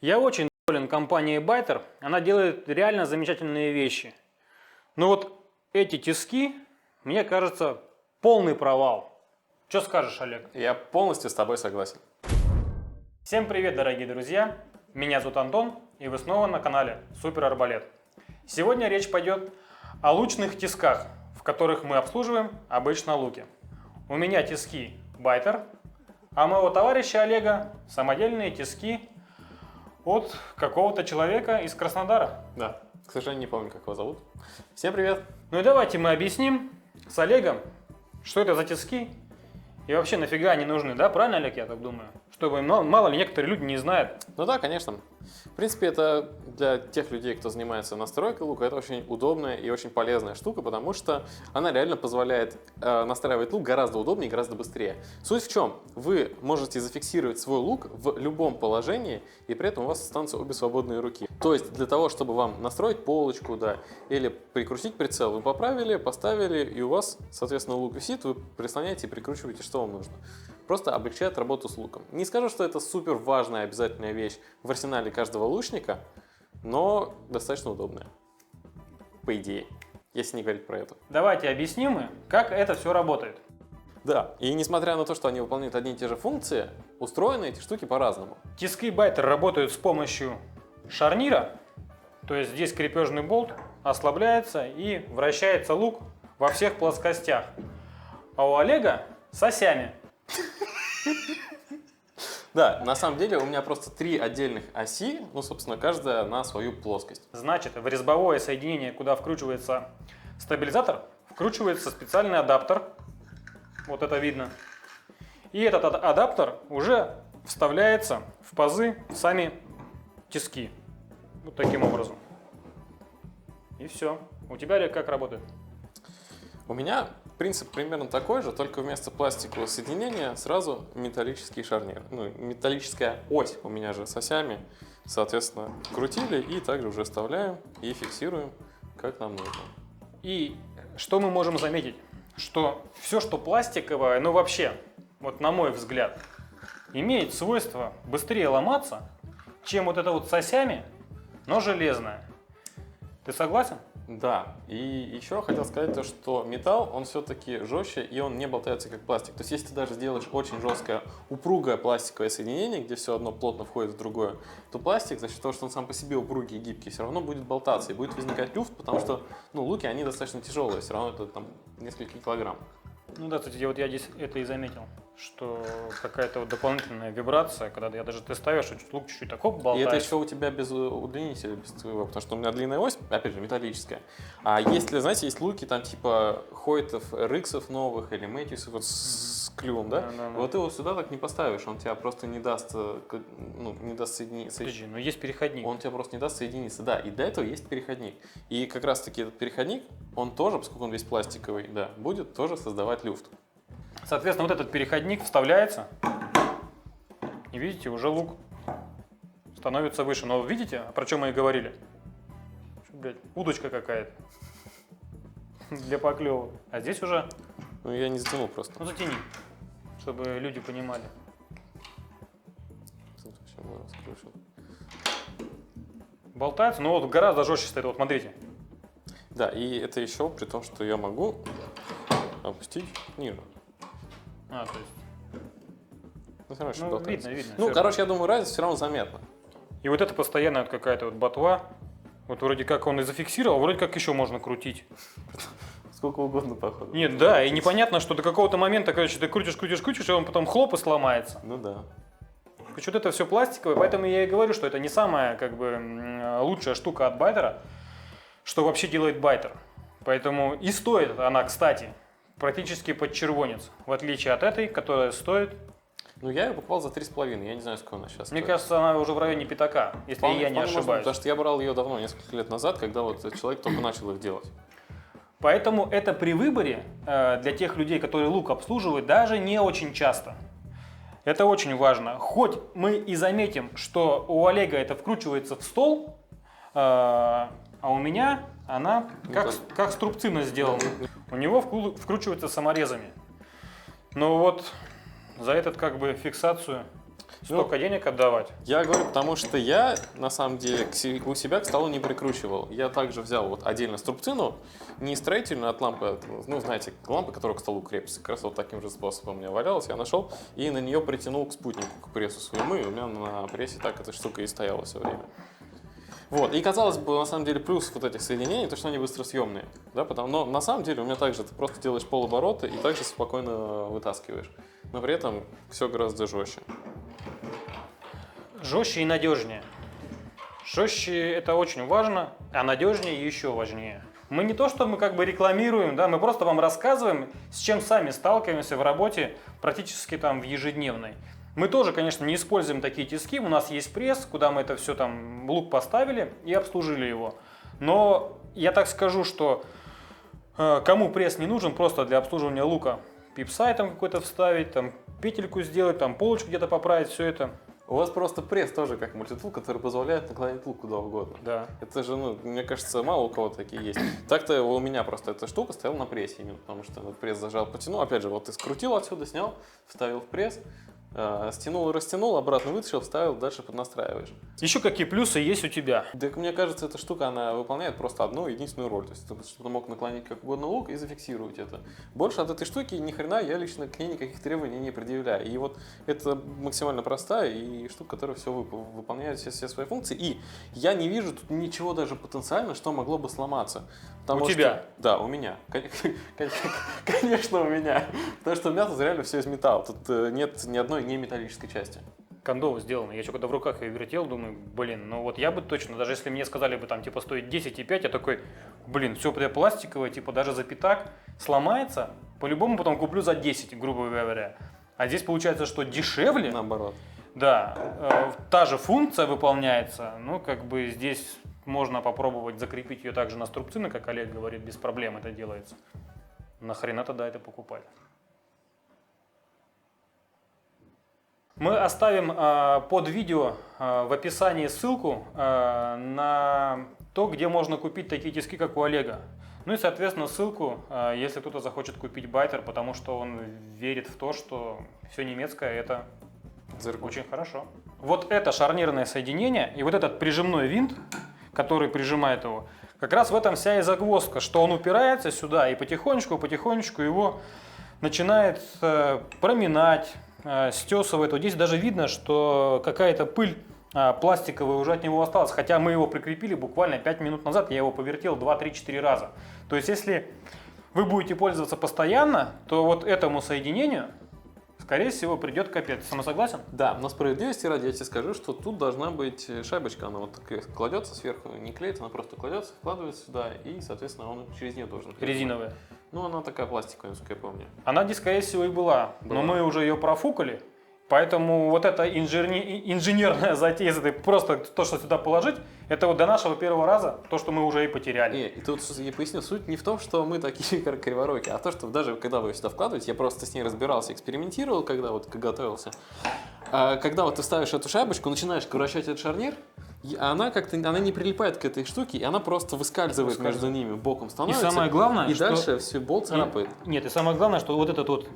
Я очень доволен компанией Byter, она делает реально замечательные вещи. Но вот эти тиски, мне кажется, полный провал. Что скажешь, Олег? Я полностью с тобой согласен. Всем привет, дорогие друзья! Меня зовут Антон, и вы снова на канале Супер Арбалет. Сегодня речь пойдет о лучных тисках, в которых мы обслуживаем обычно луки. У меня тиски Byter, а у моего товарища Олега самодельные тиски от какого-то человека из Краснодара. Да, к сожалению, не помню, как его зовут. Всем привет! Ну и давайте мы объясним с Олегом, что это за тиски и вообще нафига они нужны, да? Правильно, Олег, я так думаю? Чтобы мало ли некоторые люди не знают. Ну да, конечно. В принципе, это для тех людей, кто занимается настройкой лука, это очень удобная и очень полезная штука, потому что она реально позволяет настраивать лук гораздо удобнее и гораздо быстрее. Суть в чем? Вы можете зафиксировать свой лук в любом положении, и при этом у вас останутся обе свободные руки. То есть для того, чтобы вам настроить полочку, да, или прикрутить прицел, вы поправили, поставили, и у вас, соответственно, лук висит, вы прислоняете и прикручиваете, что вам нужно. Просто облегчает работу с луком. Не скажу, что это супер важная обязательная вещь в арсенале каждого лучника, но достаточно удобная. По идее, если не говорить про это. Давайте объясним, как это все работает. Да, и несмотря на то, что они выполняют одни и те же функции, устроены эти штуки по-разному. Тиски Byter работают с помощью шарнира, то есть здесь крепежный болт ослабляется и вращается лук во всех плоскостях. А у Олега с осями. Да, на самом деле у меня просто 3 отдельных оси, ну, собственно, каждая на свою плоскость. Значит, в резьбовое соединение, куда вкручивается стабилизатор, вкручивается специальный адаптер. Вот это видно. И этот адаптер уже вставляется в пазы в сами тиски. Вот таким образом. И все. У тебя, Олег, как работает? У меня принцип примерно такой же, только вместо пластикового соединения сразу металлический шарнир. Ну, металлическая ось у меня же с осями. Соответственно, крутили и также уже вставляем и фиксируем, как нам нужно. И что мы можем заметить? Что все, что пластиковое, ну вообще, вот на мой взгляд, имеет свойство быстрее ломаться, чем вот это вот с осями, но железное. Ты согласен? Да, и еще хотел сказать то, что металл, он все-таки жестче и он не болтается как пластик. То есть, если ты даже сделаешь очень жесткое, упругое пластиковое соединение, где все одно плотно входит в другое, то пластик, за счет того, что он сам по себе упругий и гибкий, все равно будет болтаться и будет возникать люфт, потому что, ну, луки, они достаточно тяжелые, все равно это там несколько килограмм. Ну да, кстати, вот я здесь это и заметил, что какая-то вот дополнительная вибрация, когда я даже ты ставишь, что лук чуть-чуть так оп, болтается. И это еще у тебя без удлинителя, без твоего, потому что у меня длинная ось, опять же, металлическая. А если, знаете, есть луки там типа Хойтов, Риксов новых или Мэтьюсов вот с клювом, да? Вот ты его сюда так не поставишь, он тебя просто не даст, ну, не даст соединиться. Подожди, но есть переходник. Он тебя просто не даст соединиться, да, и для этого есть переходник. И как раз таки этот переходник, он тоже, поскольку он весь пластиковый, да, будет тоже создавать люфт. Соответственно, вот этот переходник вставляется, и видите, уже лук становится выше. Но видите, про что мы и говорили? Что, блядь, удочка какая-то для поклёва. А здесь уже, Ну, я не затянул просто. ну затяни, чтобы люди понимали. Сейчас мы раскручиваем. Болтается, но вот гораздо жестче стоит, вот смотрите. Да, и это еще при том, что я могу опустить ниже. А, то есть, Ну, короче, ну, болтается. видно. Ну, всё. короче, я думаю, разница все равно заметна. И вот это постоянная вот какая-то вот ботва. Вот вроде как он и зафиксировал, вроде как еще можно крутить. Сколько угодно, походу. Нет, да, и непонятно, что до какого-то момента, короче, ты крутишь, и он потом хлоп и сломается. Ну да. Что это все пластиковое, поэтому я и говорю, что это не самая как бы лучшая штука от Byter, что вообще делает Byter. Поэтому и стоит она, кстати, практически под червонец, в отличие от этой, которая стоит. Ну, я ее покупал за 3,5, я не знаю, сколько она сейчас Мне стоит. кажется, она уже в районе пятака, если я не Вполне можно, ошибаюсь. потому что я брал ее давно, несколько лет назад, когда вот человек только начал их делать. Поэтому это при выборе для тех людей, которые лук обслуживают, даже не очень часто. Это очень важно. Хоть мы и заметим, что у Олега это вкручивается в стол, а у меня она как струбцина сделана. У него вкручивается саморезами. Но вот за этот как бы фиксацию столько денег отдавать. Я говорю, потому что я, на самом деле, у себя к столу не прикручивал. Я также взял вот отдельно струбцину, не строительную от лампы, ну, знаете, лампа, которая к столу крепится. Как раз вот таким же способом у меня валялась, я нашел и на нее притянул к спутнику, к прессу своему, и у меня на прессе так эта штука и стояла все время. Вот. И казалось бы, на самом деле, плюс вот этих соединений, то, что они быстросъемные. Да? Но на самом деле у меня также ты просто делаешь полоборота и также спокойно вытаскиваешь. Но при этом все гораздо жестче. Жестче и надежнее. Жестче это очень важно, а надежнее еще важнее. Мы не то, что мы как бы рекламируем, да, мы просто вам рассказываем, с чем сами сталкиваемся в работе, практически там в ежедневной. Мы тоже, конечно, не используем такие тиски, у нас есть пресс, куда мы это все там, лук поставили и обслужили его. Но я так скажу, что кому пресс не нужен, просто для обслуживания лука пипсай там какой-то вставить, там петельку сделать, там полочку где-то поправить, все это. У вас просто пресс тоже как мультитул, который позволяет наклонить лук куда угодно. Да. Это же, ну, мне кажется, мало у кого такие есть. Так-то у меня просто эта штука стояла на прессе именно, потому что пресс зажал, потянул. Опять же, вот ты скрутил отсюда, снял, вставил в пресс, стянул и растянул, обратно вытащил, вставил, дальше поднастраиваешь. Еще какие плюсы есть у тебя? Так мне кажется, эта штука, она выполняет просто одну единственную роль. То есть ты мог наклонить как угодно лук и зафиксировать это. Больше от этой штуки ни хрена я лично к ней никаких требований не предъявляю. И вот это максимально простая и штука, которая все выполняет все свои функции. И я не вижу тут ничего даже потенциально, что могло бы сломаться. У тебя? Да, у меня. Конечно, у меня. Потому что у меня тут реально все из металла. Тут нет ни одной не металлической части. Кондово сделано. Я еще когда в руках ее вертел, думаю, блин, ну вот я бы точно, даже если мне сказали бы там типа стоит 10,5, я такой, блин, все пластиковое, типа даже за пятак сломается, по-любому потом куплю за 10, грубо говоря. А здесь получается, что дешевле. Наоборот. Да, та же функция выполняется, ну как бы здесь можно попробовать закрепить ее также на струбцины, как Олег говорит, без проблем это делается. Нахрена тогда это покупать? Мы оставим под видео в описании ссылку на то, где можно купить такие тиски, как у Олега. Ну и, соответственно, ссылку, если кто-то захочет купить байтер, потому что он верит в то, что все немецкое – это очень хорошо. Вот это шарнирное соединение и вот этот прижимной винт, который прижимает его, как раз в этом вся и загвоздка, что он упирается сюда и потихонечку его начинает проминать, стесывает. Вот здесь даже видно, что какая-то пыль пластиковая уже от него осталась, хотя мы его прикрепили буквально 5 минут назад, я его повертел 2-3-4 раза. То есть если вы будете пользоваться постоянно, то вот этому соединению, скорее всего, придет капец. Самосогласен? Да, но справедливости ради я тебе скажу, что тут должна быть шайбочка, она вот так кладется сверху, не клеится, она просто кладется, вкладывается сюда, и, соответственно, он через нее должен. Резиновая. Ну, она такая пластиковая, насколько я помню. Она здесь, скорее всего, и была, но мы уже ее профукали, поэтому вот эта инженерная затея, просто то, что сюда положить, это вот до нашего первого раза то, что мы уже и потеряли. И тут я поясню, суть не в том, что мы такие криворуки, а то, что даже когда вы сюда вкладываете, я просто с ней разбирался, экспериментировал, когда вот готовился. Когда вот ты ставишь эту шайбочку, начинаешь вращать этот шарнир, она как-то не прилипает к этой штуке, и она просто выскальзывает между ними, боком становится. И самое главное, и что... дальше все болт царапает. Нет, и самое главное, что вот этот вот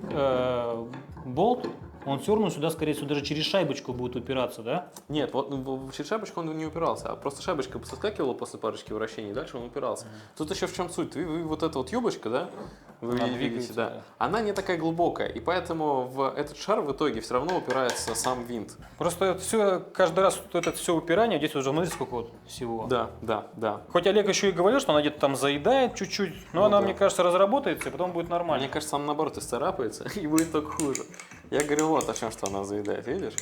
болт, он все равно сюда, скорее всего, даже через шайбочку будет упираться, да? Нет, вот через шайбочку он не упирался, а просто шайбочка соскакивала после парочки вращений, и дальше он упирался. Тут еще в чем суть? Вы вот эта вот юбочка, да? Вы видите, да. Она не такая глубокая, и поэтому в этот шар в итоге все равно упирается сам винт. Просто все, каждый раз это все упирание, здесь уже смотрите, сколько вот всего. Да. Хоть Олег еще и говорил, что она где-то там заедает чуть-чуть, но Ну она, да. мне кажется, разработается, и потом будет нормально. Мне кажется, она наоборот исцарапается, и будет только хуже. Я говорю, вот о чем, что она заедает, видишь?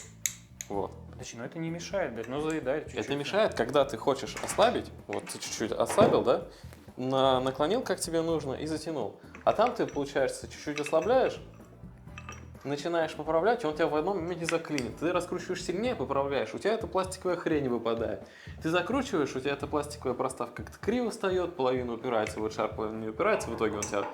Вот. Подожди, но это не мешает, блядь, но заедает чуть-чуть. Это мешает, когда ты хочешь ослабить, вот ты чуть-чуть ослабил, да, наклонил, как тебе нужно, и затянул. А там ты, получается, чуть-чуть ослабляешь, начинаешь поправлять, и он тебя в одном моменте заклинит. Ты раскручиваешь сильнее, поправляешь, у тебя эта пластиковая хрень выпадает. Ты закручиваешь, у тебя эта пластиковая проставка как-то криво встает, половина упирается, вот шар половина не упирается, в итоге он тебя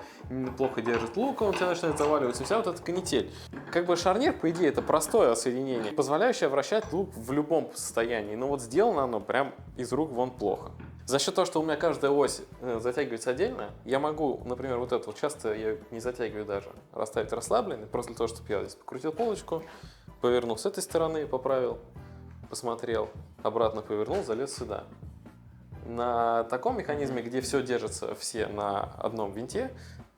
плохо держит лук, он тебя начинает заваливаться, вся вот эта канитель. Как бы шарнир, по идее, это простое соединение, позволяющее вращать лук в любом состоянии, но вот сделано оно прям из рук вон плохо. За счет того, что у меня каждая ось затягивается отдельно, я могу, например, вот эту вот часто я не затягиваю даже, расставить расслабленный, просто для того, чтобы я здесь покрутил полочку, повернул с этой стороны, поправил, посмотрел, обратно повернул, залез сюда. На таком механизме, где все держится все на одном винте,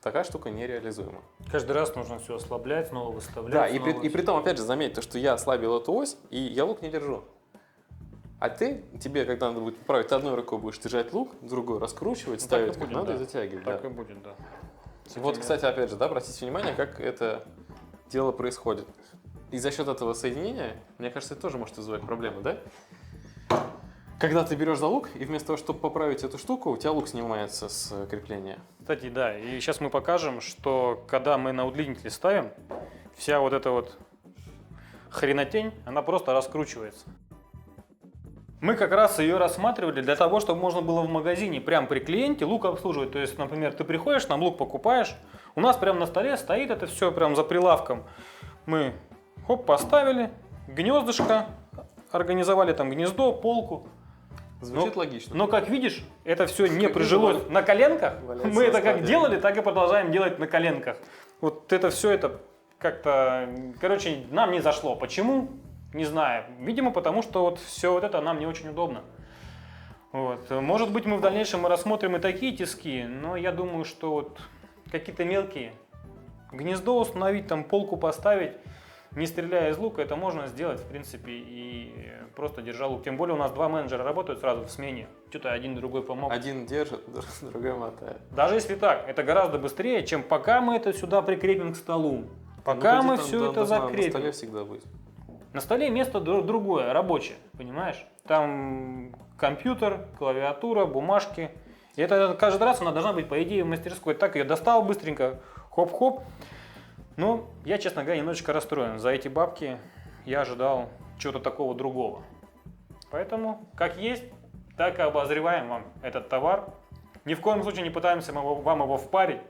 такая штука нереализуема. Каждый раз нужно все ослаблять, снова выставлять. Да, и при том, опять же, заметь, то, что я ослабил эту ось, и я лук не держу. А тебе, когда надо будет поправить, ты одной рукой будешь держать лук, другой раскручивать, ставить как надо и затягивать. Так и будет, да. Вот, кстати, опять же, да, обратите внимание, как это дело происходит. И за счет этого соединения, мне кажется, это тоже может вызывать проблемы, да? Когда ты берешь за лук, и вместо того, чтобы поправить эту штуку, у тебя лук снимается с крепления. Кстати, да, и сейчас мы покажем, что когда мы на удлинитель ставим, вся вот эта вот хренотень, она просто раскручивается. Мы как раз ее рассматривали для того, чтобы можно было в магазине прямо при клиенте лук обслуживать. То есть, например, ты приходишь, нам лук покупаешь, у нас прямо на столе стоит это все прямо за прилавком. Мы хоп, поставили, гнездышко, организовали там гнездо, полку. Звучит логично. Но, как видишь, это все не прижилось на коленках. Мы это как делали, так и продолжаем делать на коленках. Вот это все это как-то, короче, нам не зашло. Почему? Не знаю. Видимо, потому что вот все вот это нам не очень удобно. Вот. Может быть, мы в дальнейшем рассмотрим и такие тиски, но я думаю, что вот какие-то мелкие. Гнездо установить, там полку поставить, не стреляя из лука, это можно сделать, в принципе, и просто держа лук. Тем более у нас два менеджера работают сразу в смене. Что-то один другой помог. Один держит, другой мотает. Даже если так, это гораздо быстрее, чем пока мы это сюда прикрепим к столу. Пока мы все это закрепим. На столе всегда будет. На столе место другое, рабочее, понимаешь? Там компьютер, клавиатура, бумажки. И это каждый раз она должна быть, по идее, в мастерской. Так ее достал быстренько, хоп-хоп. Но я, честно говоря, немножечко расстроен. За эти бабки я ожидал чего-то такого другого. Поэтому, как есть, так и обозреваем вам этот товар. Ни в коем случае не пытаемся вам его впарить.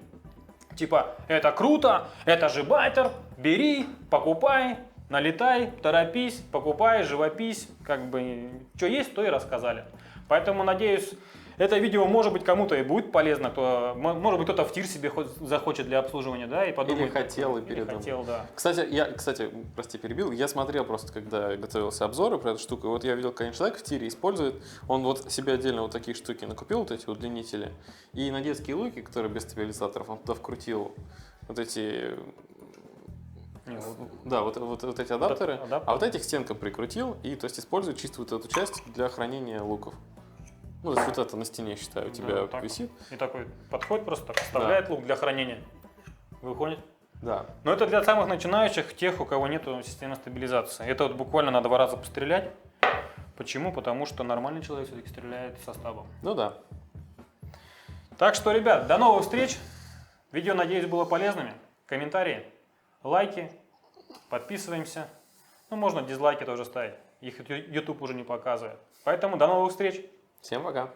Типа, это круто, это же байтер, бери, покупай, налетай, торопись, покупай, живопись. Как бы, что есть, то и рассказали. Поэтому, надеюсь, это видео, может быть, кому-то и будет полезно, может быть, кто-то в тир себе захочет для обслуживания, да, и подумает. Или хотел, и передумал. Хотел, да. Кстати, прости, перебил, я смотрел просто, когда готовился обзоры про эту штуку, вот я видел, конечно, человек в тире использует, он вот себе отдельно вот такие штуки накупил, вот эти удлинители, и на детские луки, которые без стабилизаторов, он туда вкрутил вот эти... Да, вот эти адаптеры, а вот этих стенкам прикрутил, и то есть использует чисто вот эту часть для хранения луков. Ну, то есть вот это на стене, считаю, у тебя висит. И такой подходит просто, так, вставляет лук для хранения, выходит. Да. Но это для самых начинающих, тех, у кого нет системы стабилизации. Это вот буквально на 2 раза пострелять. Почему? Потому что нормальный человек все-таки стреляет со стабом. Ну да. Так что, ребят, до новых встреч. Видео, надеюсь, было полезными. Комментарии, лайки, подписываемся. Ну, можно дизлайки тоже ставить. Их YouTube уже не показывает. Поэтому до новых встреч. Всем пока.